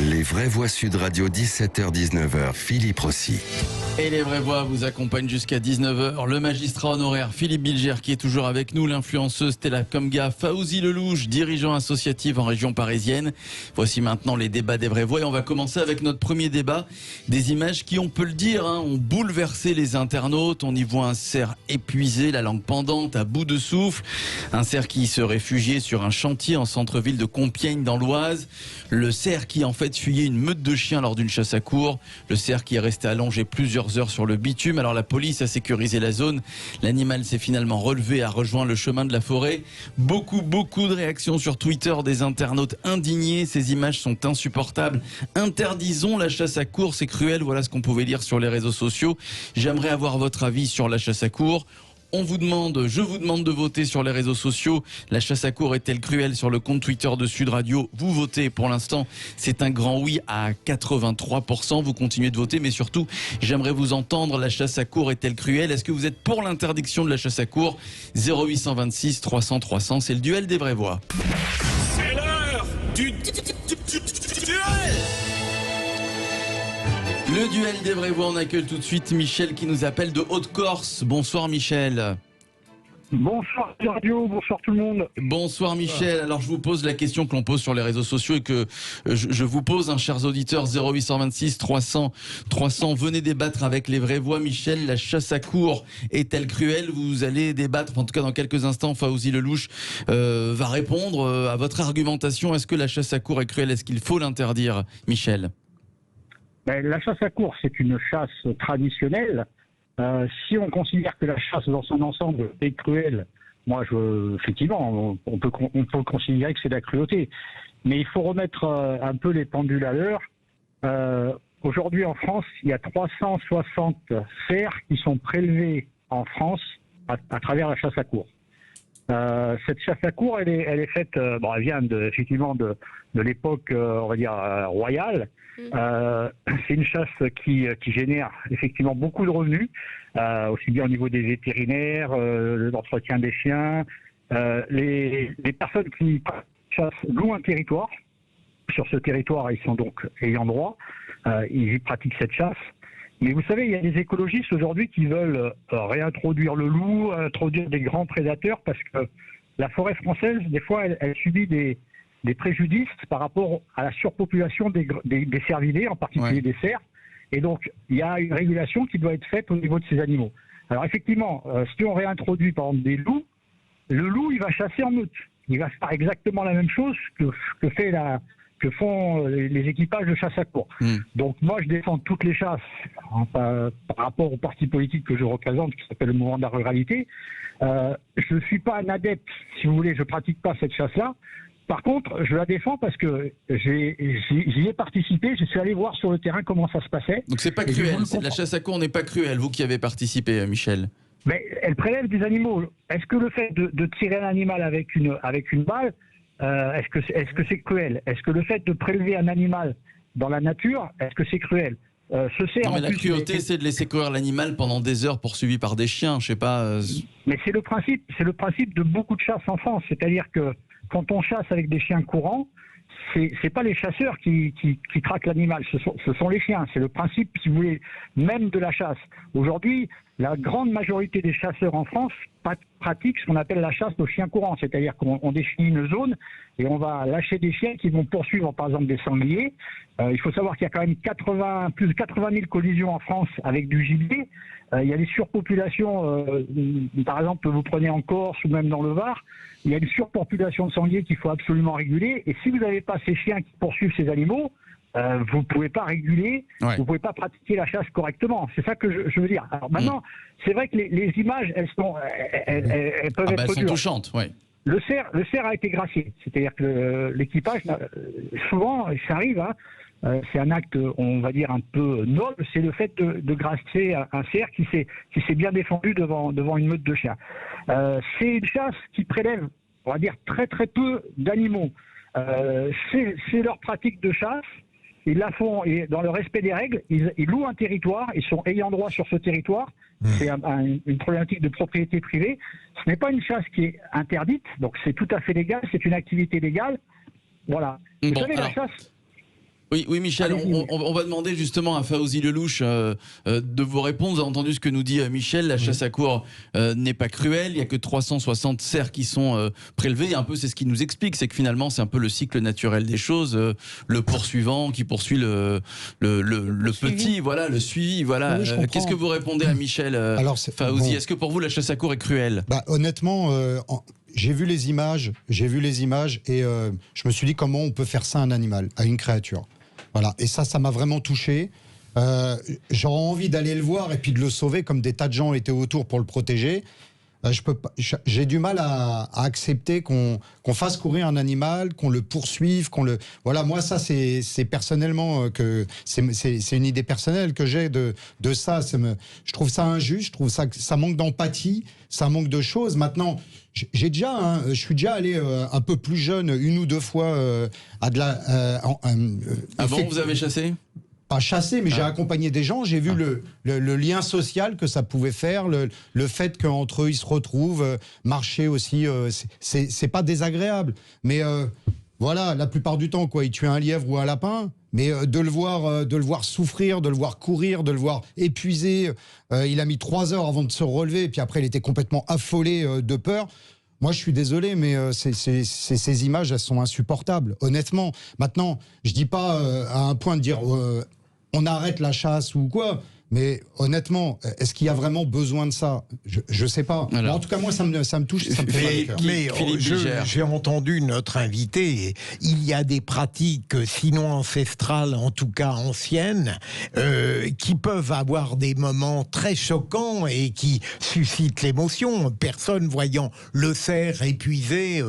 Les vraies voix Sud Radio, 17h-19h, Philippe Rossi. Et les vraies voix vous accompagnent jusqu'à 19h. Le magistrat honoraire Philippe Bilger qui est toujours avec nous, l'influenceuse Stella Komga, Fawzi Lelouch, dirigeant associatif en région parisienne. Voici maintenant les débats des vraies voix et on va commencer avec notre premier débat. Des images qui, on peut le dire, ont bouleversé les internautes. On y voit un cerf épuisé, la langue pendante, à bout de souffle. Un cerf qui se réfugiait sur un chantier en centre-ville de Compiègne dans l'Oise. Le cerf qui en fait fuyait une meute de chiens lors d'une chasse à courre. Le cerf qui est resté allongé plusieurs heures sur le bitume. Alors la police a sécurisé la zone. L'animal s'est finalement relevé, a rejoint le chemin de la forêt. Beaucoup de réactions sur Twitter des internautes indignés. Ces images sont insupportables. Interdisons la chasse à courre, c'est cruel. Voilà ce qu'on pouvait lire sur les réseaux sociaux. J'aimerais avoir votre avis sur la chasse à courre. Je vous demande de voter sur les réseaux sociaux. La chasse à courre est-elle cruelle? Sur le compte Twitter de Sud Radio, vous votez. Pour l'instant, c'est un grand oui à 83%. Vous continuez de voter, mais surtout, j'aimerais vous entendre. La chasse à courre est-elle cruelle? Est-ce que vous êtes pour l'interdiction de la chasse à courre? 0826 300 300, c'est le duel des vraies voix. C'est l'heure du duel. Le duel des vraies voix, on accueille tout de suite Michel qui nous appelle de Haute-Corse. Bonsoir Michel. Bonsoir Radio, bonsoir tout le monde. Bonsoir Michel. Alors je vous pose la question que l'on pose sur les réseaux sociaux et que je vous pose, chers auditeurs, 0826 300 300. Venez débattre avec les vraies voix. Michel, la chasse à courre est-elle cruelle? Vous allez débattre, en tout cas dans quelques instants, Fawzi Lelouch va répondre à votre argumentation. Est-ce que la chasse à courre est cruelle? Est-ce qu'il faut l'interdire, Michel? La chasse à courre, c'est une chasse traditionnelle. Si on considère que la chasse dans son ensemble est cruelle, effectivement, on peut considérer que c'est de la cruauté. Mais il faut remettre un peu les pendules à l'heure. Aujourd'hui en France, il y a 360 cerfs qui sont prélevés en France à travers la chasse à courre. Cette chasse à courre, elle est faite, elle vient effectivement de l'époque, on va dire, royale. C'est une chasse qui génère effectivement beaucoup de revenus, aussi bien au niveau des vétérinaires, l'entretien des chiens. Les personnes qui chassent louent un territoire. Sur ce territoire, ils sont donc ayant droit. Ils y pratiquent cette chasse. Mais vous savez, il y a des écologistes aujourd'hui qui veulent réintroduire le loup, introduire des grands prédateurs, parce que la forêt française, des fois, elle subit des préjudices par rapport à la surpopulation des cervidés, en particulier des cerfs. Et donc, il y a une régulation qui doit être faite au niveau de ces animaux. Alors effectivement, si on réintroduit par exemple des loups, le loup, il va chasser en meute. Il va faire exactement la même chose que font les équipages de chasse à courre. Donc moi, je défends toutes les chasses par rapport au parti politique que je représente, qui s'appelle le Mouvement de la Ruralité. Je ne suis pas un adepte, si vous voulez, je ne pratique pas cette chasse-là. Par contre, je la défends parce que j'y ai participé, je suis allé voir sur le terrain comment ça se passait. Donc c'est pas cruel, la chasse à courre n'est pas cruelle, vous qui avez participé, Michel. Mais elle prélève des animaux. Est-ce que le fait de tirer un animal avec une balle, est-ce que c'est cruel? Est-ce que le fait de prélever un animal dans la nature, est-ce que c'est cruel? Ce cerf, non, mais la cruauté, c'est de laisser courir l'animal pendant des heures poursuivi par des chiens, je sais pas. Mais c'est le principe de beaucoup de chasses en France, c'est-à-dire que quand on chasse avec des chiens courants, c'est pas les chasseurs qui traquent l'animal, ce sont les chiens. C'est le principe, si vous voulez, même de la chasse. Aujourd'hui, la grande majorité des chasseurs en France pratiquent ce qu'on appelle la chasse aux chiens courants, c'est-à-dire qu'on définit une zone et on va lâcher des chiens qui vont poursuivre, par exemple, des sangliers. Il faut savoir qu'il y a quand même plus de 80 000 collisions en France avec du gibier. Il y a des surpopulations, par exemple, vous prenez en Corse ou même dans le Var, il y a une surpopulation de sangliers qu'il faut absolument réguler. Et si vous n'avez pas ces chiens qui poursuivent ces animaux, vous ne pouvez pas réguler, vous ne pouvez pas pratiquer la chasse correctement. C'est ça que je veux dire. Alors maintenant, c'est vrai que les images, elles peuvent être elles sont dures. touchantes, oui. Le cerf a été gracié. C'est-à-dire que l'équipage, souvent, ça arrive, c'est un acte, on va dire, un peu noble, c'est le fait de gracier un cerf qui s'est bien défendu devant une meute de chiens. C'est une chasse qui prélève, on va dire, très très peu d'animaux. C'est leur pratique de chasse. Ils la font et dans le respect des règles. Ils louent un territoire, ils sont ayant droit sur ce territoire. C'est une problématique de propriété privée. Ce n'est pas une chasse qui est interdite, donc c'est tout à fait légal, c'est une activité légale. Voilà. Vous savez, la chasse... Oui, Michel, on va demander justement à Fawzi Lelouch de vous répondre. Vous avez entendu ce que nous dit Michel, la chasse à courre n'est pas cruelle, il n'y a que 360 cerfs qui sont prélevés. Un peu, c'est ce qui nous explique, c'est que finalement, c'est un peu le cycle naturel des choses, le poursuivant qui poursuit le petit, voilà, le suivi. Voilà. Oui, qu'est-ce que vous répondez à Michel Fawzi? Est-ce que pour vous, la chasse à courre est cruelle? Honnêtement, j'ai vu les images et je me suis dit comment on peut faire ça à un animal, à une créature. Voilà, et ça m'a vraiment touché. J'aurais envie d'aller le voir et puis de le sauver, comme des tas de gens étaient autour pour le protéger. J'ai du mal à accepter qu'on fasse courir un animal, qu'on le poursuive, Voilà, moi ça c'est personnellement que c'est une idée personnelle que j'ai de ça. Je trouve ça injuste, je trouve ça manque d'empathie, ça manque de choses. Maintenant, je suis déjà allé un peu plus jeune, 1 ou 2 fois à de la. Avant, vous avez chassé? Pas chassé, mais j'ai accompagné des gens. J'ai vu le lien social que ça pouvait faire, le fait qu'entre eux ils se retrouvent, marcher aussi. C'est pas désagréable, mais voilà, la plupart du temps, quoi, ils tuent un lièvre ou un lapin. Mais de le voir souffrir, de le voir courir, de le voir épuisé, il a mis 3 heures avant de se relever, et puis après il était complètement affolé de peur. Moi, je suis désolé, mais ces images, elles sont insupportables, honnêtement. Maintenant, je dis pas à un point de dire on arrête la chasse ou quoi, mais honnêtement, est-ce qu'il y a vraiment besoin de ça? Je sais pas. En tout cas, moi, ça me touche, ça me fait mal au cœur. Mais j'ai entendu notre invité. Il y a des pratiques, sinon ancestrales, en tout cas anciennes, qui peuvent avoir des moments très choquants et qui suscitent l'émotion. Personne voyant le cerf épuisé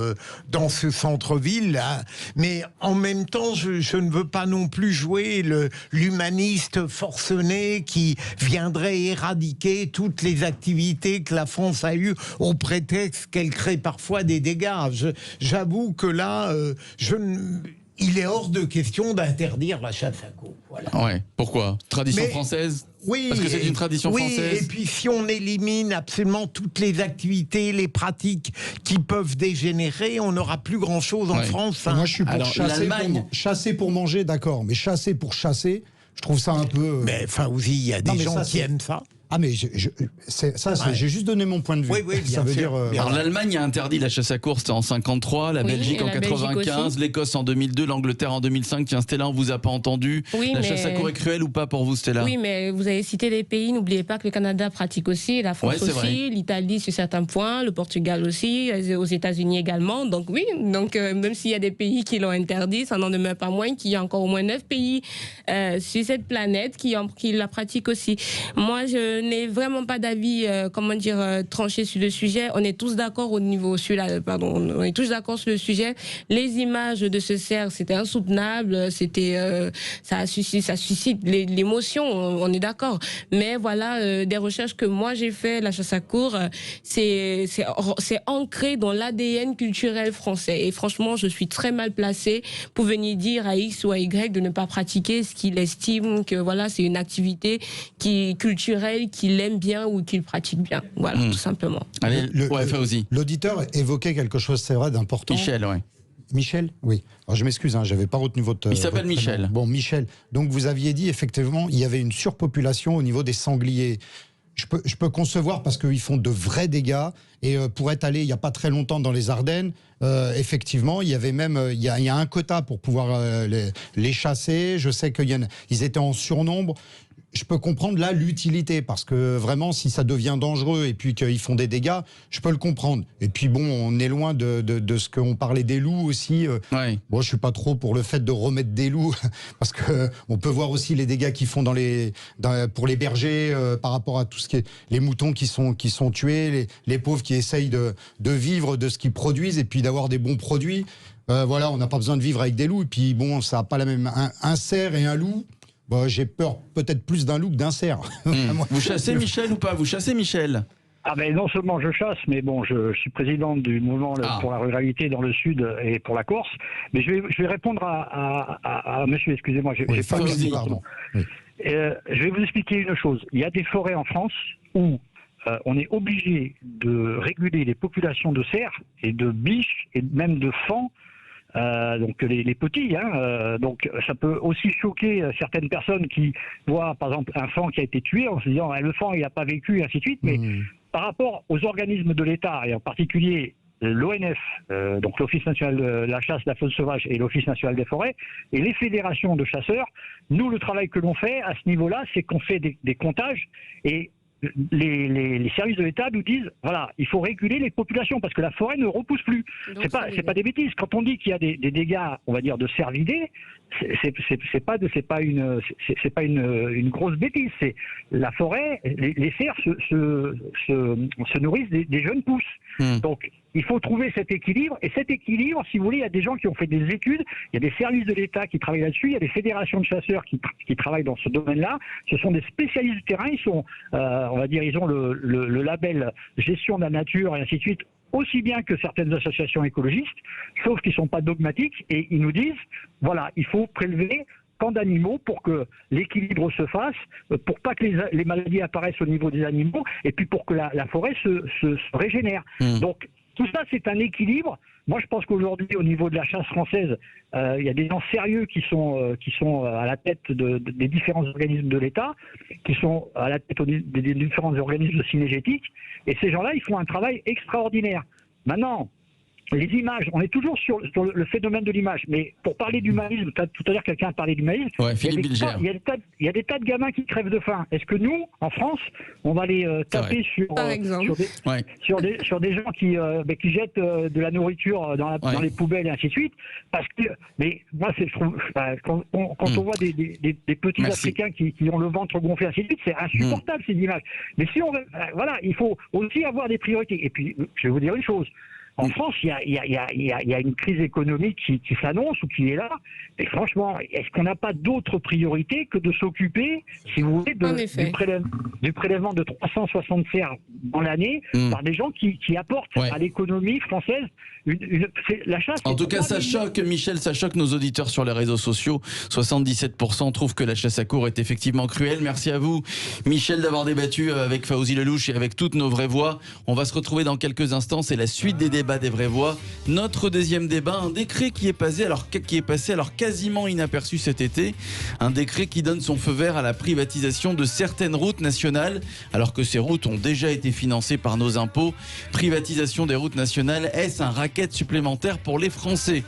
dans ce centre-ville, là. Mais en même temps, je ne veux pas non plus jouer l'humaniste forcené qui viendrait éradiquer toutes les activités que la France a eues au prétexte qu'elle crée parfois des dégâts. J'avoue que là, il est hors de question d'interdire la chasse à courre. Voilà. Ouais. Pourquoi? Tradition française? Oui. Parce que c'est une tradition française. Et puis si on élimine absolument toutes les activités, les pratiques qui peuvent dégénérer, on n'aura plus grand-chose en France. Moi, je suis pour chasser pour manger, d'accord. Mais chasser pour chasser, je trouve ça un peu... Mais Fawzi, il y a des gens qui aiment ça. Ah mais j'ai juste donné mon point de vue. Oui, ça veut dire. Alors l'Allemagne a interdit la chasse à course, c'était en 53, la Belgique en 95, l'Écosse en 2002, l'Angleterre en 2005. Tiens, Stella, on vous a pas entendu. La chasse à courre est cruelle ou pas pour vous, Stella? Oui, mais vous avez cité des pays. N'oubliez pas que le Canada pratique aussi, la France aussi, l'Italie sur certains points, le Portugal aussi, aux États-Unis également. Donc oui, même s'il y a des pays qui l'ont interdit, ça n'en demeure pas moins qu'il y a encore au moins 9 pays sur cette planète qui la pratiquent aussi. Moi, je n'ai vraiment pas d'avis, tranché sur le sujet. On est tous d'accord on est tous d'accord sur le sujet. Les images de ce cerf, c'était insoutenable, ça suscite l'émotion, on est d'accord. Mais voilà, des recherches que moi j'ai fait, la chasse à courre, c'est ancré dans l'ADN culturel français. Et franchement, je suis très mal placée pour venir dire à X ou à Y de ne pas pratiquer ce qu'il estime que voilà, c'est une activité culturelle qu'il aime bien ou qu'il pratique bien. Voilà, tout simplement. Allez, Fawzi. L'auditeur évoquait quelque chose, c'est vrai, d'important. Michel, oui. Alors je m'excuse, j'avais pas retenu votre... Il s'appelle Michel. Bon, Michel. Donc vous aviez dit, effectivement, il y avait une surpopulation au niveau des sangliers. Je peux concevoir parce qu'ils font de vrais dégâts. Et pour être allé il n'y a pas très longtemps dans les Ardennes, effectivement, il y avait même il y a un quota pour pouvoir les chasser. Je sais qu'ils étaient en surnombre. Je peux comprendre là l'utilité parce que vraiment si ça devient dangereux et puis qu'ils font des dégâts, je peux le comprendre. Et puis bon, on est loin de ce qu'on parlait des loups aussi. Bon, je suis pas trop pour le fait de remettre des loups parce que on peut voir aussi les dégâts qu'ils font pour les bergers par rapport à tout ce qui est les moutons qui sont tués, les pauvres qui essayent de vivre de ce qu'ils produisent et puis d'avoir des bons produits. Voilà, on n'a pas besoin de vivre avec des loups. Et puis bon, ça n'a pas la même un cerf et un loup. Bon, j'ai peur peut-être plus d'un loup que d'un cerf. Vous chassez Michel ou pas? Vous chassez Michel? Ah ben non seulement je chasse, mais bon, je suis président du mouvement pour la ruralité dans le sud et pour la Corse. Mais je vais répondre à monsieur, excusez-moi, j'ai pas Fawzi, pardon. Oui. Je vais vous expliquer une chose. Il y a des forêts en France où on est obligé de réguler les populations de cerfs et de biches et même de faons donc les petits. Donc ça peut aussi choquer certaines personnes qui voient par exemple un fan qui a été tué en se disant le fan il n'a pas vécu et ainsi de suite. Mais par rapport aux organismes de l'État et en particulier l'ONF, donc l'Office national de la chasse, de la faune sauvage et l'Office national des forêts et les fédérations de chasseurs, nous le travail que l'on fait à ce niveau-là, c'est qu'on fait des comptages et les services de l'État nous disent il faut réguler les populations parce que la forêt ne repousse plus. C'est pas des bêtises. Quand on dit qu'il y a des dégâts, on va dire de cervidés, c'est pas une grosse bêtise. C'est la forêt, les cerfs se nourrissent des jeunes pousses. Donc il faut trouver cet équilibre. Et cet équilibre, si vous voulez, il y a des gens qui ont fait des études, il y a des services de l'État qui travaillent là-dessus, il y a des fédérations de chasseurs qui travaillent dans ce domaine-là. Ce sont des spécialistes du terrain. Ils sont, on va dire, ils ont le label gestion de la nature et ainsi de suite, aussi bien que certaines associations écologistes, sauf qu'ils ne sont pas dogmatiques et ils nous disent, il faut prélever tant d'animaux pour que l'équilibre se fasse, pour pas que les maladies apparaissent au niveau des animaux et puis pour que la forêt se régénère. Donc, tout ça, c'est un équilibre. Moi, je pense qu'aujourd'hui, au niveau de la chasse française, il y a des gens sérieux qui sont à la tête des différents organismes de l'État, qui sont à la tête des différents organismes cinégétiques, et ces gens-là, ils font un travail extraordinaire. Maintenant, les images, on est toujours sur le phénomène de l'image, mais pour parler d'humanisme, tout à l'heure quelqu'un a parlé d'humanisme, il y a des tas de gamins qui crèvent de faim. Est-ce que nous, en France, on va les taper sur des gens qui jettent de la nourriture dans les poubelles et ainsi de suite? Parce que, mais moi, je trouve, quand on voit des petits Africains qui ont le ventre gonflé ainsi de suite, c'est insupportable ces images. Mais si on, il faut aussi avoir des priorités. Et puis, je vais vous dire une chose. En France, il y a une crise économique qui s'annonce ou qui est là. Et franchement, est-ce qu'on n'a pas d'autre priorité que de s'occuper, si vous voulez, du prélèvement de 360 cerfs dans l'année par des gens qui apportent à l'économie française la chasse. En tout cas, ça choque, Michel, ça choque nos auditeurs sur les réseaux sociaux. 77% trouvent que la chasse à courre est effectivement cruelle. Merci à vous, Michel, d'avoir débattu avec Faouzi Lelouch et avec toutes nos vraies voix. On va se retrouver dans quelques instants. C'est la suite des débats des vraies voix. Notre deuxième débat, un décret qui est passé alors quasiment inaperçu cet été. Un décret qui donne son feu vert à la privatisation de certaines routes nationales, alors que ces routes ont déjà été financées par nos impôts. Privatisation des routes nationales, est-ce un racket supplémentaire pour les Français?